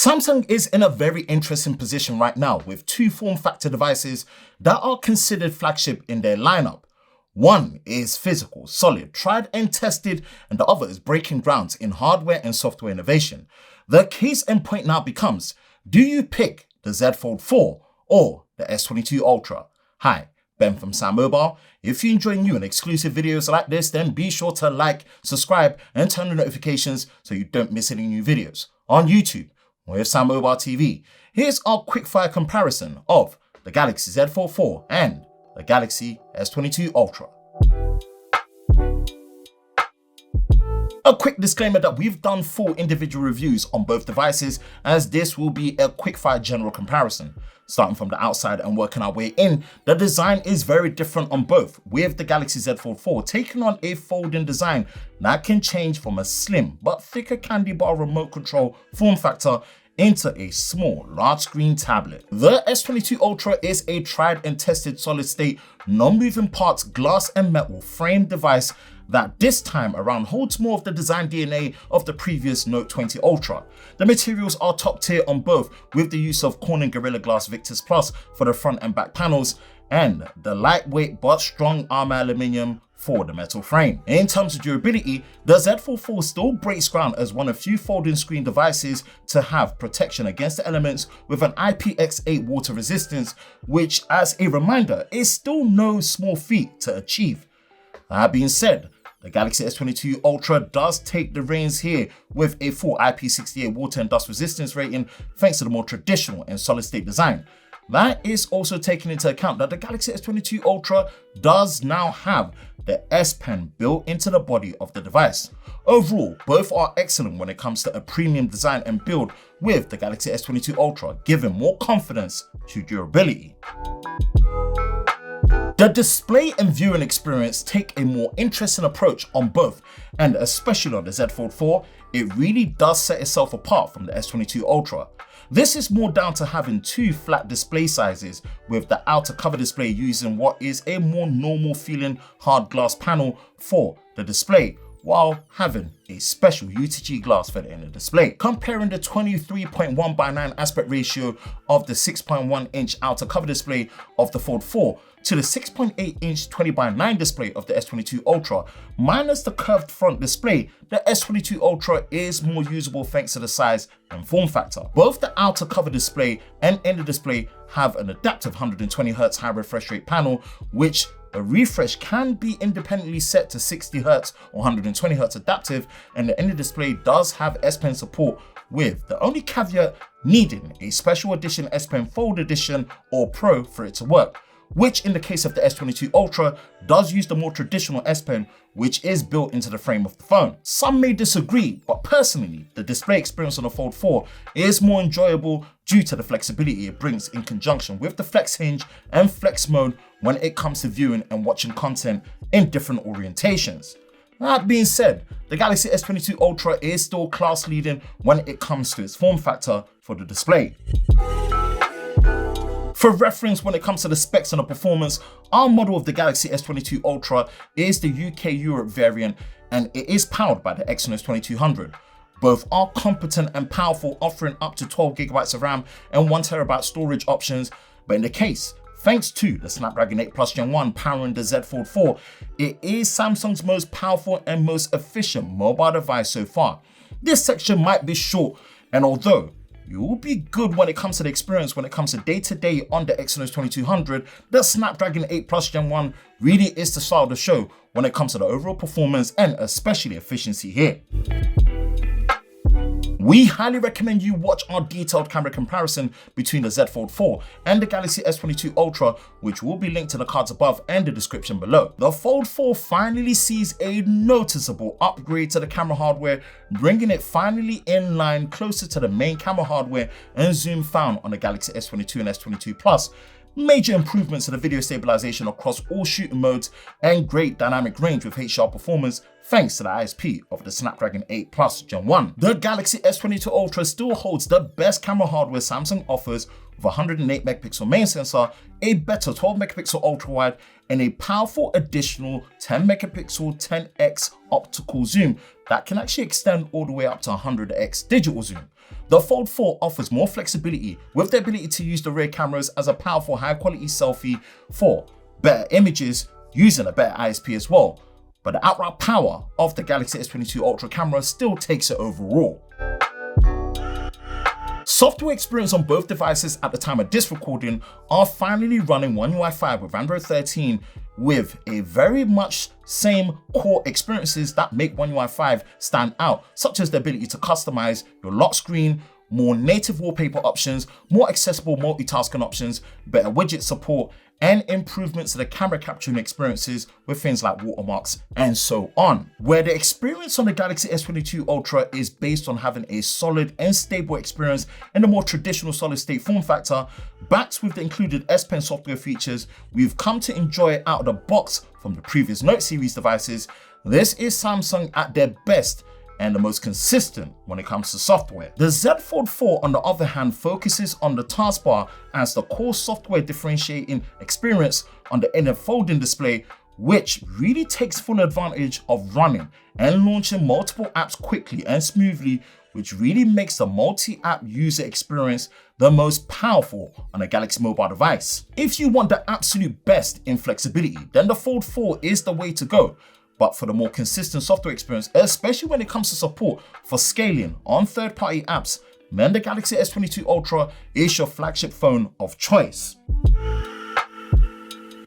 Samsung is in a very interesting position right now with two form factor devices that are considered flagship in their lineup. One is physical, solid, tried and tested, and the other is breaking grounds in hardware and software innovation. The case in point now becomes, do you pick the Z Fold 4 or the S22 Ultra? Hi, Ben from Sam Mobile. If you enjoy new and exclusive videos like this, then be sure to like, subscribe, and turn on notifications so you don't miss any new videos on YouTube with Sam Mobile TV. Here's our quickfire comparison of the Galaxy Z Fold 4 and the Galaxy S22 Ultra. A quick disclaimer that we've done full individual reviews on both devices, as this will be a quickfire general comparison. Starting from the outside and working our way in, the design is very different on both, with the Galaxy Z Fold 4 taking on a folding design that can change from a slim but thicker candy bar remote control form factor into a small large screen tablet. The S22 Ultra is a tried and tested solid state, non-moving parts glass and metal frame device that this time around holds more of the design DNA of the previous Note 20 Ultra. The materials are top tier on both, with the use of Corning Gorilla Glass Victus Plus for the front and back panels, and the lightweight but strong armor aluminium for the metal frame. In terms of durability, the Z Fold 4 still breaks ground as one of few folding screen devices to have protection against the elements with an IPX8 water resistance, which, as a reminder, is still no small feat to achieve. That being said, the Galaxy S22 Ultra does take the reins here with a full IP68 water and dust resistance rating thanks to the more traditional and solid state design. That is also taking into account that the Galaxy S22 Ultra does now have the S Pen built into the body of the device. Overall, both are excellent when it comes to a premium design and build, with the Galaxy S22 Ultra giving more confidence to durability. The display and viewing experience take a more interesting approach on both, and especially on the Z Fold 4, it really does set itself apart from the S22 Ultra. This is more down to having two flat display sizes, with the outer cover display using what is a more normal feeling hard glass panel for the display, while having a special UTG glass for the inner display. Comparing the 23.1:9 aspect ratio of the 6.1 inch outer cover display of the Fold 4 to the 6.8 inch 20:9 display of the S22 Ultra, minus the curved front display, the S22 Ultra is more usable thanks to the size and form factor. Both the outer cover display and inner display have an adaptive 120Hz high refresh rate panel, which a refresh can be independently set to 60Hz or 120Hz adaptive, and the inner display does have S Pen support, with the only caveat needing a special edition S Pen Fold Edition or Pro for it to work, which in the case of the S22 Ultra does use the more traditional S Pen, which is built into the frame of the phone. Some may disagree, but personally, the display experience on the Fold 4 is more enjoyable due to the flexibility it brings in conjunction with the Flex Hinge and Flex Mode when it comes to viewing and watching content in different orientations. That being said, the Galaxy S22 Ultra is still class leading when it comes to its form factor for the display. For reference, when it comes to the specs and the performance, our model of the Galaxy S22 Ultra is the UK Europe variant, and it is powered by the Exynos 2200. Both are competent and powerful, offering up to 12GB of RAM and 1TB storage options, but in the case, thanks to the Snapdragon 8 Plus Gen 1 powering the Z Fold 4, it is Samsung's most powerful and most efficient mobile device so far. This section might be short, and although you will be good when it comes to the experience when it comes to day-to-day on the Exynos 2200, the Snapdragon 8 Plus Gen 1 really is the star of the show when it comes to the overall performance and especially efficiency here. We highly recommend you watch our detailed camera comparison between the Z Fold 4 and the Galaxy S22 Ultra, which will be linked in the cards above and the description below. The Fold 4 finally sees a noticeable upgrade to the camera hardware, bringing it finally in line closer to the main camera hardware and zoom found on the Galaxy S22 and S22 Plus. Major improvements to the video stabilization across all shooting modes, and great dynamic range with HDR performance thanks to the ISP of the Snapdragon 8 Plus Gen 1. The Galaxy S22 Ultra still holds the best camera hardware Samsung offers, with a 108 megapixel main sensor, a better 12 megapixel ultra wide, and a powerful additional 10 megapixel 10x optical zoom that can actually extend all the way up to 100x digital zoom. The Fold 4 offers more flexibility with the ability to use the rear cameras as a powerful high quality selfie for better images using a better ISP as well. But the outright power of the Galaxy S22 Ultra camera still takes it overall. Software experience on both devices at the time of this recording are finally running One UI 5 with Android 13 with a very much same core experiences that make One UI 5 stand out, such as the ability to customize your lock screen, more native wallpaper options, more accessible multitasking options, better widget support, and improvements to the camera capturing experiences with things like watermarks and so on. Where the experience on the Galaxy S22 Ultra is based on having a solid and stable experience in the more traditional solid state form factor, backed with the included S Pen software features we've come to enjoy out of the box from the previous Note series devices, this is Samsung at their best and the most consistent when it comes to software. The Z Fold 4 on the other hand focuses on the taskbar as the core software differentiating experience on the inner folding display, which really takes full advantage of running and launching multiple apps quickly and smoothly, which really makes the multi-app user experience the most powerful on a Galaxy mobile device. If you want the absolute best in flexibility, then the Fold 4 is the way to go. But for the more consistent software experience, especially when it comes to support for scaling on third-party apps, then the Galaxy S22 Ultra is your flagship phone of choice.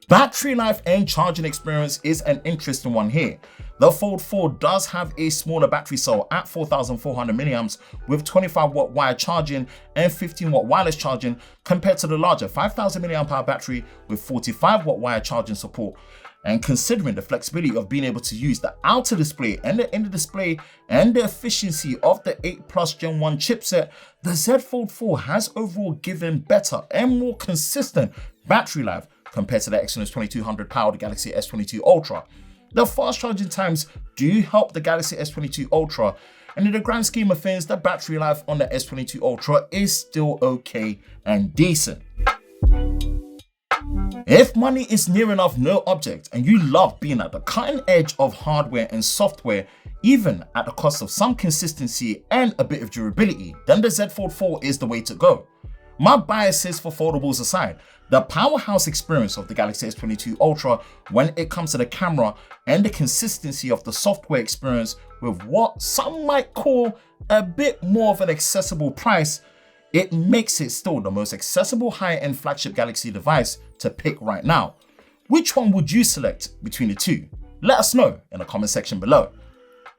Battery life and charging experience is an interesting one here. The Fold 4 does have a smaller battery cell at 4,400 milliamps with 25 watt wired charging and 15 watt wireless charging compared to the larger 5,000 milliamp hour battery with 45 watt wired charging support. And considering the flexibility of being able to use the outer display and the inner display and the efficiency of the 8 Plus Gen 1 chipset, the Z Fold 4 has overall given better and more consistent battery life compared to the Exynos 2200 powered Galaxy S22 Ultra. The fast charging times do help the Galaxy S22 Ultra, and in the grand scheme of things, the battery life on the S22 Ultra is still okay and decent. If money is near enough no object and you love being at the cutting edge of hardware and software, even at the cost of some consistency and a bit of durability, then the Z Fold 4 is the way to go. My biases for foldables aside, the powerhouse experience of the Galaxy S22 Ultra when it comes to the camera and the consistency of the software experience with what some might call a bit more of an accessible price, it makes it still the most accessible high-end flagship Galaxy device to pick right now. Which one would you select between the two? Let us know in the comment section below.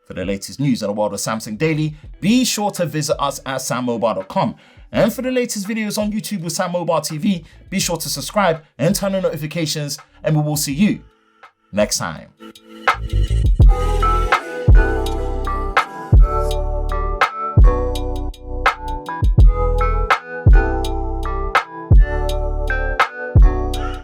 For the latest news in the world of Samsung Daily, be sure to visit us at sammobile.com. And for the latest videos on YouTube with Sam Mobile TV, be sure to subscribe and turn on notifications, and we will see you next time.